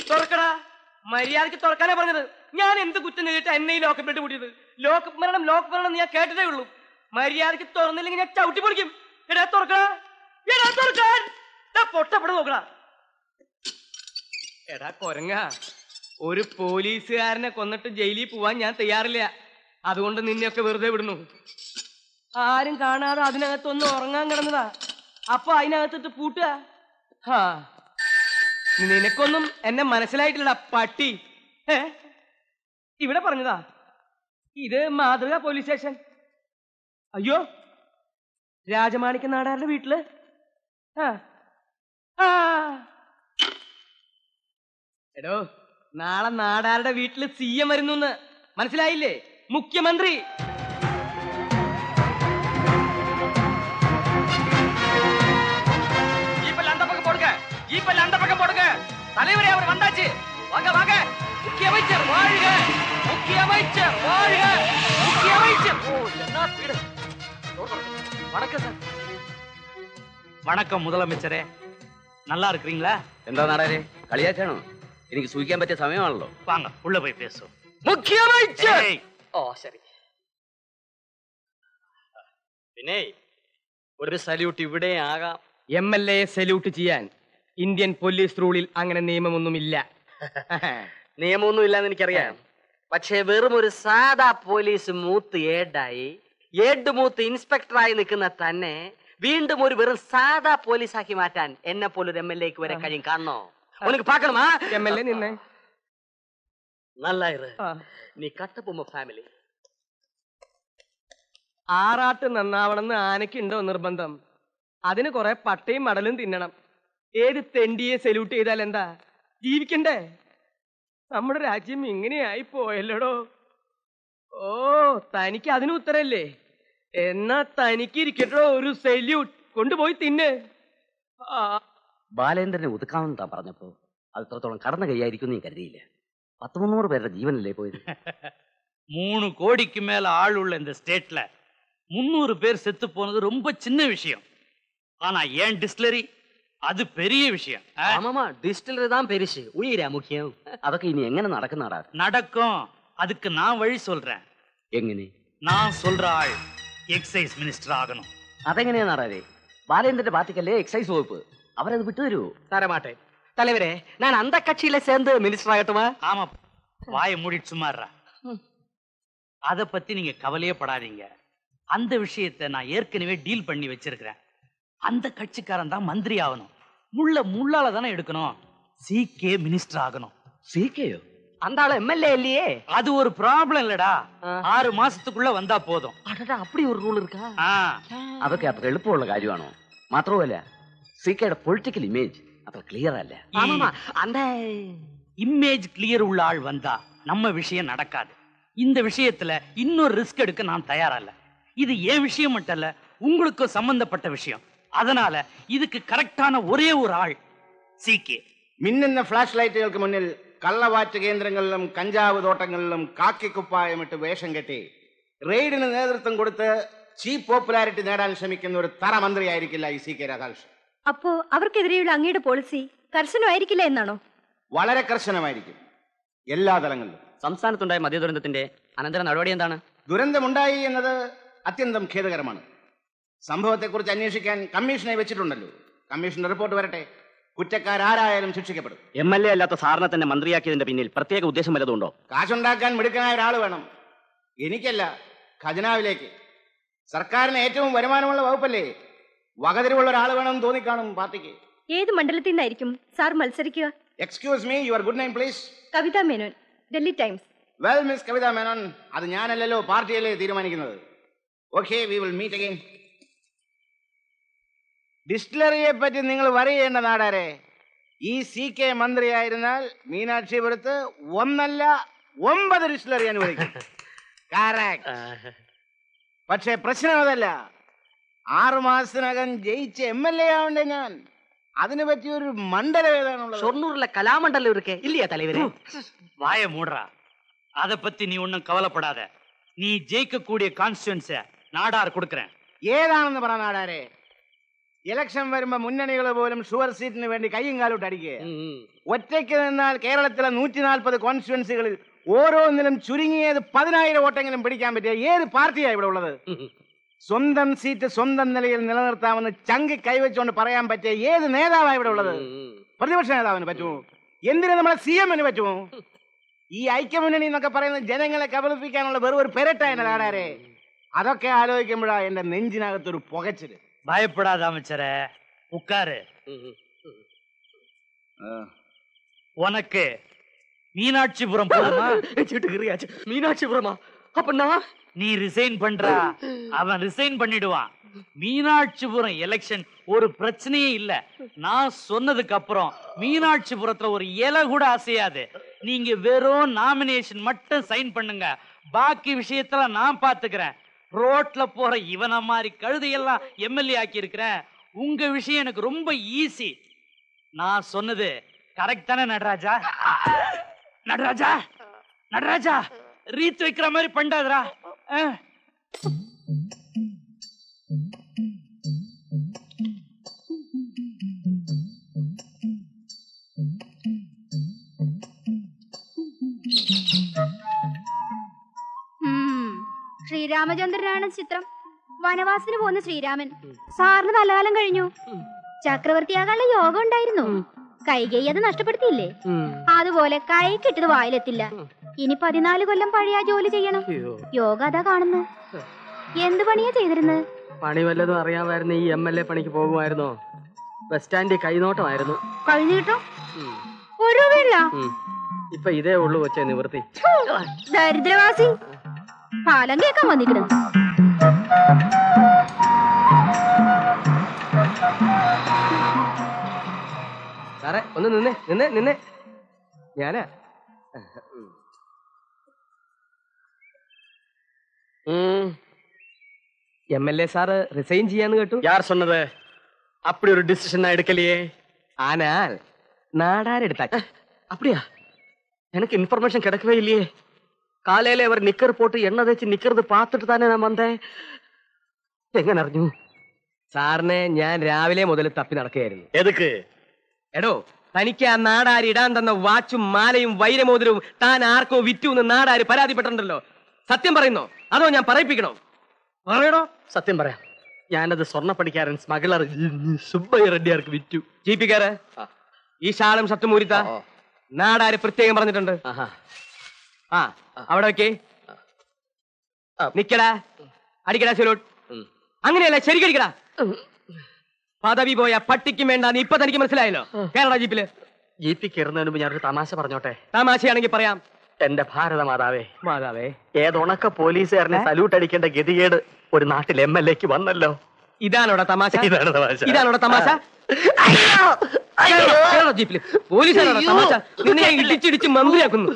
തുറക്കടാ, മര്യാദക്ക് തുറക്കാനാ പറഞ്ഞത്. ഞാൻ എന്ത് കുറ്റം ചെയ്തിട്ട് എന്നെ ഈ ലോക്കപ്പിലിട്ട് കൂട്ടിയത്? ലോക്കപ്പ് മരണം ഞാൻ കേട്ടതേ ഉള്ളൂ. മര്യാദക്ക് തുറന്നില്ലെങ്കിൽ ഞാൻ ചവിട്ടി പൊളിക്കും. എടാ തുറക്കടാ, എടാ തുറക്കാൻ. പൊട്ടപ്പെട നോക്കടാ. എടാ കൊരങ്ങ, ഒരു പോലീസുകാരനെ കൊന്നിട്ട് ജയിലിൽ പോവാൻ ഞാൻ തയ്യാറില്ല. അതുകൊണ്ട് നിന്നെയൊക്കെ വെറുതെ വിടുന്നു. ആരും കാണാതെ അതിനകത്തൊന്ന് ഉറങ്ങാൻ കിടന്നതാ. അപ്പൊ അതിനകത്തിട്ട് പൂട്ടുക. നിനക്കൊന്നും എന്നെ മനസ്സിലായിട്ടില്ലടാ പട്ടി. ഇവിടെ പറഞ്ഞതാ. ഇത് മാതൃക പോലീസ് സ്റ്റേഷൻ. അയ്യോ, രാജമാണിക്യ നാടാരുടെ വീട്ടില്. എടോ, നാളെ നാടാരുടെ വീട്ടില് CM വരുന്നു. മനസ്സിലായില്ലേ? മുഖ്യമന്ത്രി. தலைவரே, அவர் வந்தாச்சு. வாங்க வாங்க. முக்கிய அமைச்சர் வாழ்க, முக்கிய அமைச்சர் வாழ்க, முக்கிய அமைச்சர். ஓ, என்ன ஸ்பீடு. வணக்கம் சார். வணக்கம் முதலமைச்சரே, நல்லா இருக்கிறீங்களா? എന്താ നാടാരെ, കളിയാക്കാണോ? എനിക്ക് സൂഹിക്കാൻ പറ്റിയ സമയമാണല്ലോ. வாங்க உள்ள போய் பேசுவோம். മുഖ്യ அமைச்சர். ഓ ശരി. പിന്നെ ഒരു സല്യൂട്ട് ഇവിടെ ആകാം. MLA സല്യൂട്ട് ചെയ്യാൻ ഇന്ത്യൻ പോലീസ് റൂളിൽ അങ്ങനെ നിയമമൊന്നുമില്ല. നിയമമൊന്നും ഇല്ലാന്ന് എനിക്കറിയാം. പക്ഷേ വെറും ഒരു സാധാ പോലീസ് മൂത്ത് ഏഡ് മൂത്ത് ഇൻസ്പെക്ടറായി നിൽക്കുന്ന തന്നെ വീണ്ടും ഒരു വെറും സാധാ പോലീസാക്കി മാറ്റാൻ എന്നെ പോലൊരു MLAക്ക് വരെ കഴിയും. കാണണോ? ഉനക്ക് പാക്കണമാ? MLA നിന്നെ നല്ലായിரு. നീ കട്ടപ്പുമ്മ ഫാമിലി. ആറാട്ട് നന്നാവണമെന്ന് ആനയ്ക്കുണ്ടോ നിർബന്ധം? അതിന് കുറെ പട്ടയും മടലും തിന്നണം. ഏത് തെണ്ടിയെ സല്യൂട്ട് ചെയ്താൽ എന്താ? ജീവിക്കണ്ടേ? നമ്മുടെ രാജ്യം ഇങ്ങനെയായി പോയല്ലോടോ. ഓ, തനിക്ക് അതിന് ഉത്തരല്ലേ? എന്നാ തനിക്ക് ഇരിക്കട്ടോ ഒരു സല്യൂട്ട്. കൊണ്ടുപോയി തിന്ന്. ബാലേന്ദ്രനെ ഒതുക്കാമെന്ന് താൻ പറഞ്ഞപ്പോ അത് ഇത്രത്തോളം കടന്നു കൈയായിരിക്കും നീ കരുതിയില്ല. 100-300 പേരുടെ ജീവനല്ലേ പോയത്? 3 கோடிக்கு மேல ஆள் உள்ள இந்த ஸ்டேட்ல 300 பேர் செத்து போனது ரொம்ப சின்ன விஷயம். ஆனா ஏன் டிஸ்டிலரி அது பெரிய விஷயம். ஆமாமா, டிஸ்டிலரி தான் பெருசு, உயிரா முக்கியம். അതൊക്കെ ഇനി എങ്ങനെ നടക്കുന്നടാ? நடக்கும். அதுக்கு நான் வழி சொல்றேன். എങ്ങനെ? நான் சொல்ற ஆள் எக்ஸைஸ் மினிஸ்டர் ஆகணும். അതെങ്ങനെയാ നാടാരെ? ബാലേന്ദ്രന്റെ പാർട്ടിക്കല്ലേ എക്സൈസ് വകുപ്പ്. അവരത് വിട്ടുതരൂ. തരമാട്ടെ தலைவரே, நான் அந்த கட்சியில சேர்ந்து மினிஸ்டர் ஆகட்டுமா? ஆமா, வாயை மூடிட்டு சும்மாறா. அத பத்தி நீங்க கவலையே படாதீங்க. அந்த விஷயத்தை நான் ஏற்கனவே டீல் பண்ணி வச்சிருக்கிறேன். அந்த கட்சிக்காரன் தான் மந்திரி ஆகணும். முள்ளால தானே எடுக்கணும். CK மினிஸ்டர் ஆகணும். CKயோ? அந்த ஆளு MLA இல்லையே. அது ஒரு ப்ராப்ளம் இல்லடா. 6 മാസத்துக்குள்ள വന്നാ പോതും. അടടാ, அப்படி ഒരു റൂൾ இருக்கா? അതൊക്കെ അത്ര എളുപ്പമുള്ള കാര്യമാണോ? മാത്രമല്ല CKയുടെ പൊളിറ്റിക്കൽ ഇമേജ് അത്ര ക്ലിയർ അല്ല. ஆமாமா, அந்த இமேஜ் கிளியர் உள்ள ஆள் வந்தா நம்ம விஷயம் நடக்காது. இந்த விஷயத்துல இன்னொரு ரிஸ்க் எடுக்க நான் தயாரா இல்ல. இது ஏன் விஷயம் மட்டும் இல்ல, உங்களுக்கு சம்பந்தப்பட்ட விஷயம். அதனால இதுக்கு கரெக்டான ஒரே ஒரு ആൾ CK. മിന്നുന്ന ഫ്ലാഷ് ലൈറ്റുകൾക്ക് മുന്നിൽ കള്ളവാറ്റ് കേന്ദ്രങ്ങളിലും കഞ്ചാവ് തോട്ടങ്ങളിലും കാക്കിക്കുപ്പായമിട്ട് വേഷം കെട്ടി റെയ്ഡിന് നേതൃത്വം കൊടുത്ത് ചീപ്പ് പോപ്പുലാരിറ്റി നേടാൻ ശ്രമിക്കുന്ന ഒരു തറ മന്ത്രിയായിരിക്കില്ല ഈ CK രാധാകൃഷ്ണൻ. അപ്പോ അവർക്കെതിരെയുള്ള അങ്ങയുടെ പോളിസി കർശനമായിരിക്കില്ല എന്നാണോ? വളരെ കർശനമായിരിക്കും, എല്ലാ തലങ്ങളിലും. സംസ്ഥാനത്തുണ്ടായ മദ്യദുരന്തത്തിന്റെ അനന്തര നടപടി എന്താണ്? ദുരന്തമുണ്ടായി എന്നത് അത്യന്തം ഖേദകരമാണ്. സംഭവത്തെക്കുറിച്ച് അന്വേഷിക്കാൻ കമ്മീഷനെ വെച്ചിട്ടുണ്ടല്ലോ. കമ്മീഷന്റെ റിപ്പോർട്ട് വരട്ടെ. കുറ്റക്കാരാരായാലും ശിക്ഷിക്കപ്പെടും. MLA അല്ലാത്ത സാറിനെ തന്നെ മന്ത്രിയാക്കിയതിന്റെ പിന്നിൽ പ്രത്യേക ഉദ്ദേശം വല്ലതുണ്ടോ? കാശുണ്ടാക്കാൻ മിടുക്കനായ ഒരാൾ വേണം. എനിക്കല്ല, ഖജനാവിലേക്ക്. സർക്കാരിന് ഏറ്റവും വരുമാനമുള്ള വകുപ്പല്ലേ. വകതിരിവുള്ള ഒരാൾ വേണമെന്ന് തോന്നിക്കാണും പാർട്ടിക്ക്. ഏത് മണ്ഡലത്തിൽ നിന്നായിരിക്കും സാർ മത്സരിക്കുക? Excuse me, your good name please? Kavitha Menon, Delhi Times. Well miss Kavitha Menon, അത് ഞാനല്ലല്ലോ, പാർട്ടിയല്ലേ തീരുമാനിക്കുന്നത്. Okay, we will meet again. ഡിസ്റ്റിലറിയെ പറ്റി നിങ്ങൾ വറി ചെയ്യേണ്ട നാടാരെ. ഈ CK മന്ത്രിയായിരുന്നാൽ മീനാക്ഷിപുരത്ത് 1 അല്ല 9 ഡിസ്റ്റിലറി അനുവദിക്കും. പക്ഷേ പ്രശ്നം അതല്ല. 6 മാസത്തിനകം ജയിച്ച് MLA ആവണ്ടേ ഞാൻ. അതിനെ പറ്റി ഒരു മണ്ഡലം ഏതാണുള്ളത്? ഷൊർണൂരിലെ കലാമണ്ഡലം ഇരിക്കെ ഇല്ലയാ തലവരെ? வாய மூடுறா. அத பத்தி நீ ஒன்னும் கவலைப்படாத. நீ ஜெயிக்க கூடிய கான்ஸ்டிட்யூன்ஸ நாடார் கொடுக்கறேன். ഏതാണെന്ന് പറ നാടാരെ. ഇലക്ഷൻ വരുമ്പോ മുന്നണികൾ പോലും ഷുവർ സീറ്റിന് വേണ്ടി കയ്യും കാലോട്ട് അടിക്കുക. ഉം. ഒറ്റയ്ക്ക് നിന്നാൽ കേരളത്തിലെ 140 കോൺസ്റ്റിറ്റ്യുവൻസികളിൽ ഓരോന്നിലും ചുരുങ്ങിയത് 10,000 വോട്ടെങ്കിലും പിടിക്കാൻ പറ്റിയ ഏത് പാർട്ടിയാണ് ഇവിടെ ഉള്ളത്? സ്വന്തം സീറ്റ് സ്വന്തം നിലയിൽ നിലനിർത്താമെന്ന് ചങ്കി കൈവച്ചുകൊണ്ട് പറയാൻ പറ്റിയ ഏത് നേതാവാണ് ഇവിടെ ഉള്ളത്? പ്രതിപക്ഷ നേതാവിന് പറ്റുമോ? എന്തിനു നമ്മളെ CM-ന് പറ്റുമോ? ഈ ഐക്യമുന്നണി എന്നൊക്കെ പറയുന്നത് ജനങ്ങളെ കബളിപ്പിക്കാനുള്ള വെറും ഒരു പെരട്ടായ നാടാരെ. അതൊക്കെ ആലോചിക്കുമ്പോഴാ എന്റെ നെഞ്ചിനകത്തൊരു പുകച്ചില്. பயப்படாத அமைச்சரே, உட்காரு. உனக்கு மீனாட்சிபுரம் போதுமா? மீனாட்சிபுரமா? அப்ப நான் நீ ரிசைன் பண்றா, அவன் ரிசைன் பண்ணிடுவான். மீனாட்சிபுரம் எலெக்ஷன் ஒரு பிரச்சனையே இல்ல. நான் சொன்னதுக்கு அப்புறம் மீனாட்சிபுரத்துல ஒரு இலை கூட அசையாது. நீங்க வெறும் நாமினேஷன் மட்டும் சைன் பண்ணுங்க, பாக்கி விஷயத்துல நான் பாத்துக்கிறேன். ரோட்ல போற இவன மாதிரி கழுதையெல்லாம் MLA ஆக்கி இருக்கிறேன். உங்க விஷயம் எனக்கு ரொம்ப ஈஸி. நான் சொன்னது கரெக்ட் தானே நடராஜா? நடராஜா, நடராஜா, ரீத் வைக்கிற மாதிரி பண்ணாதடா. ശ്രീരാമചന്ദ്രനാണ് ചിത്രം. വനവാസത്തിന് പോകുന്ന ശ്രീരാമൻ. സാറിന് നല്ല കാലം കഴിഞ്ഞു. ചക്രവർത്തിയാകാനുള്ള യോഗം ഉണ്ടായിരുന്നു. കൈകൈ അത് നഷ്ടപ്പെടുത്തിയില്ലേ? അതുപോലെ കൈ കിട്ടത് വായിലെത്തില്ല. ഇനി 14 കൊല്ലം പഴയ ജോലി ചെയ്യണം. യോഗ അതാ കാണുന്നു. എന്ത് പണിയാ ചെയ്തിരുന്നത്? പണി വല്ലതും അറിയാമായിരുന്നു ഈ MLA പണിക്ക് പോകുമായിരുന്നോ? ബസ് സ്റ്റാൻഡിൽ കൈനോട്ടമായിരുന്നു. കഴിഞ്ഞു കിട്ടും. ഒരു രൂപയില്ല. ഇപ്പൊ ഇതേ ഉള്ളു കൊച്ചേ നിവൃത്തി. ദരിദ്രവാസി ഫലം കേൾക്കാൻ വന്നിക്കണം. സാറേ ഒന്ന് നിന്നേ നിന്നേ നിന്നേ. ഞാനാ MLA സാറ് റിസൈൻ ചെയ്യാന്ന് കേട്ടു. யார் சொன்னது? அப்படி ஒரு டிசிஷன் நான் எடுக்கலையே. ஆனால் நாடாரெடுத்தாச்சு. அப்படியா? எனக்கு இன்ஃபர்மேஷன் கிடைக்கவே இல்லையே. കാലയിലെ അവർ നിക്കർ പോട്ട് എണ്ണ തേച്ച് നിക്കർത് പാത്തിട്ട് തന്നെ ഞാൻ വന്നേ. എങ്ങനെ അറിഞ്ഞു? സാറിനെ ഞാൻ രാവിലെ മുതൽ തപ്പി നടക്കുകയായിരുന്നു. എതുക്ക്? എടോ, തനിക്ക് ആ നാടാര് ഇടാൻ തന്ന വാച്ചും മാലയും വൈരമോതിരവും താൻ ആർക്കോ വിറ്റു എന്ന് നാടാര് പരാതിപ്പെട്ടിട്ടുണ്ടല്ലോ. സത്യം പറയുന്നോ അതോ ഞാൻ പറയിപ്പിക്കണോ? പറയണോ? സത്യം പറയാം. ഞാനത് സ്വർണ്ണപ്പണിക്കാരൻ സ്മഗ്ലർ സുബ്ബയ്യ റെഡ്ഡിയാർക്ക് വിറ്റു. ജീപ്പിക്കാര് ഈ ഷാളും ഷർട്ടും ഊരിത്ത നാടാര് പ്രത്യേകം പറഞ്ഞിട്ടുണ്ട്. ആ അവിടെ വെക്കേ. നിക്കടാ, അടിക്കടാ സല്യൂട്ട്. അങ്ങനെയല്ല, ശരിക്കടിക്കടാ. പദവി പോയ പട്ടിക്കും വേണ്ട നീ ഇപ്പൊ തനിക്ക് മനസ്സിലായല്ലോ. കേരള ജീപ്പില് ജീപ്പിൽ കയറുന്നതിന് മുമ്പ് ഞാനൊരു തമാശ പറഞ്ഞോട്ടെ? തമാശയാണെങ്കിൽ പറയാം. എന്റെ ഭാരത മാതാവേ, മാതാവേ, ഏതൊണക്ക പോലീസുകാരനെ സല്യൂട്ട് അടിക്കേണ്ട ഗതികേട് ഒരു നാട്ടിൽ MLA-ക്ക് വന്നല്ലോ. ഇതാണോടാ തമാശ? ഇതാണ് തമാശ. ഇതാണോടാ തമാശ? കേരള ജീപ്പില് പോലീസുകാരോടാ തമാശ? നിന്നെ ഇടിച്ചിടിച്ച് മന്ത്രിയാക്കുന്നു.